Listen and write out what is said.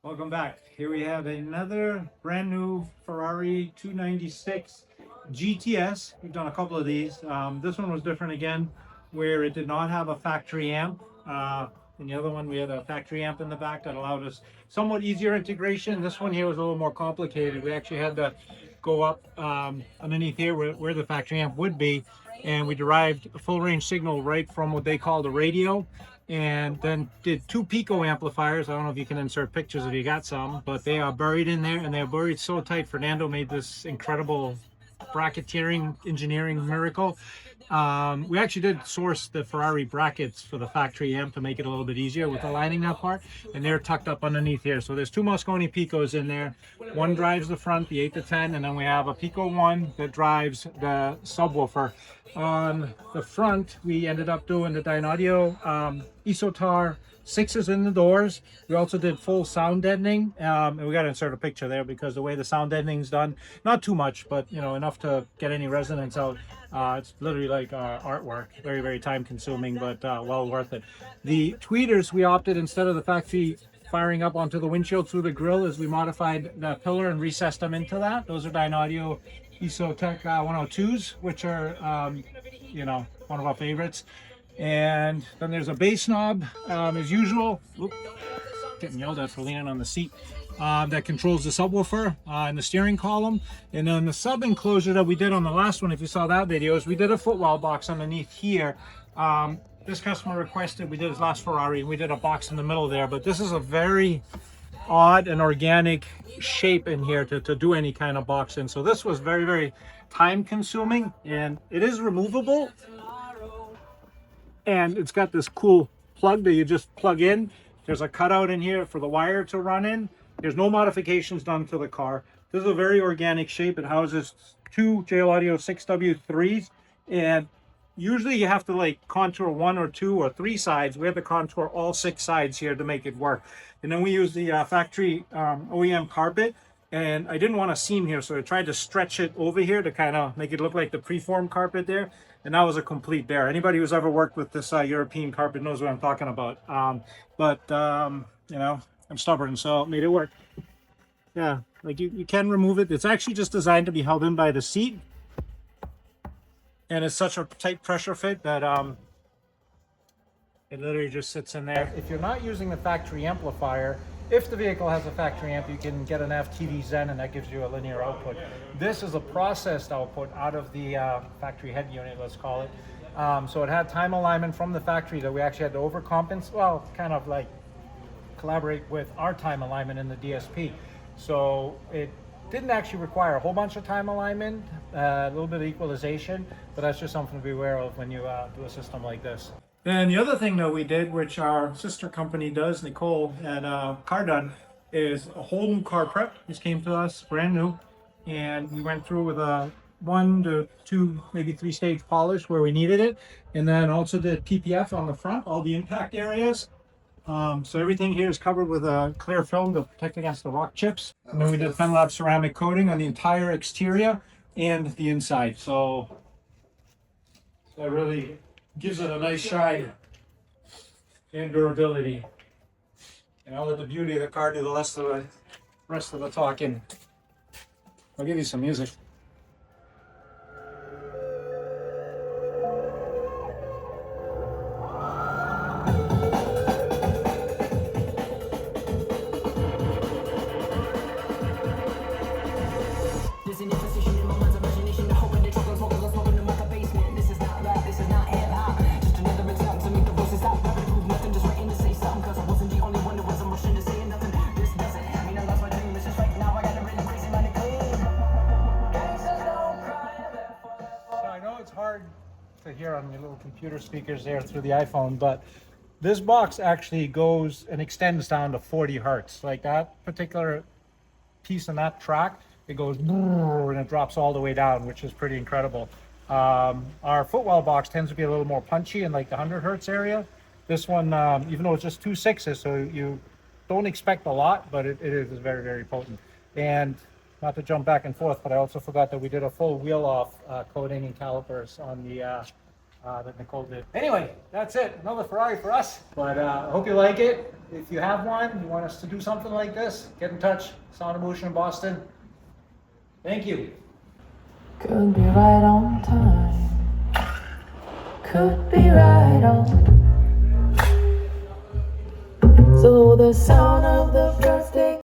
Welcome back. Here we have another brand new Ferrari 296 GTS. We've done a couple of these. This one was different again, where it did not have a factory amp. In the other one, we had a factory amp in the back that allowed us somewhat easier integration. This one here was a little more complicated. We actually had to go up underneath here where the factory amp would be, and we derived a full range signal right from what they call the radio, and then did two pico amplifiers. I don't know if you can insert pictures if you got some, but they are buried in there, and they're buried so tight. Fernando made this incredible bracketeering engineering miracle. We actually did source the Ferrari brackets for the factory amp to make it a little bit easier with aligning that part, and they're tucked up underneath here. So there's two Mosconi picos in there. One drives the front, the 8 to 10, and then we have a pico 1 that drives the subwoofer. On the front, we ended up doing the Dynaudio Isotar 6s in the doors. We also did full sound deadening, and we got to insert a picture there because the way the sound deadening is done, not too much, but enough to get any resonance out. It's literally like artwork, very, very time consuming, but well worth it. The tweeters, we opted, instead of the factory firing up onto the windshield through the grill, is we modified the pillar and recessed them into that. Those are Dynaudio Isotech 102s, which are one of our favorites. And then there's a bass knob, as usual. Oop, getting yelled at for leaning on the seat. That controls the subwoofer and the steering column. And then the sub enclosure that we did on the last one, if you saw that video, is we did a footwell box underneath here. This customer requested, we did his last Ferrari, and we did a box in the middle there. But this is a very odd and organic shape in here to do any kind of box in. So this was very, very time consuming, and it is removable. And it's got this cool plug that you just plug in. There's a cutout in here for the wire to run in. There's no modifications done to the car. This is a very organic shape. It houses two JL Audio 6W3s, and usually you have to like contour 1 or 2 or 3 sides. We have to contour all 6 sides here to make it work. And then we use the factory OEM carpet, and I didn't want a seam here, so I tried to stretch it over here to kind of make it look like the preform carpet there, and that was a complete bear. Anybody who's ever worked with this European carpet knows what I'm talking about. I'm stubborn, so made it work. Yeah, like you can remove it. It's actually just designed to be held in by the seat, and it's such a tight pressure fit that it literally just sits in there. If you're not using the factory amplifier, if the vehicle has a factory amp, you can get an FTD Zen, and that gives you a linear output. This is a processed output out of the factory head unit, let's call it. So it had time alignment from the factory that we actually had to overcompensate, well, kind of like collaborate with our time alignment in the DSP. So it didn't actually require a whole bunch of time alignment, a little bit of equalization, but that's just something to be aware of when you do a system like this. And the other thing that we did, which our sister company does, Nicole at Car Done, is a whole new car prep. This came to us brand new, and we went through with a 1 to 2, maybe 3 stage polish where we needed it, and then also did PPF on the front, all the impact areas. So everything here is covered with a clear film to protect against the rock chips. And then we did Feynlab ceramic coating on the entire exterior and the inside. So that really gives it a nice shine and durability. And I'll let the beauty of the car do the rest of the talking. I'll give you some music. It's hard to hear on your little computer speakers there through the iPhone, but this box actually goes and extends down to 40 hertz. Like that particular piece on that track, it goes and it drops all the way down, which is pretty incredible. Our footwell box tends to be a little more punchy in like the 100 hertz area. This one, even though it's just 2 6s, so you don't expect a lot, but it is very, very potent. And not to jump back and forth, but I also forgot that we did a full wheel off coating and calipers on the that Nicole did. Anyway, that's it. Another Ferrari for us. But I hope you like it. if you have one, you want us to do something like this, get in touch. Sound of Motion in Boston. Thank you. Could be right on time. Could be right on. So the sound of the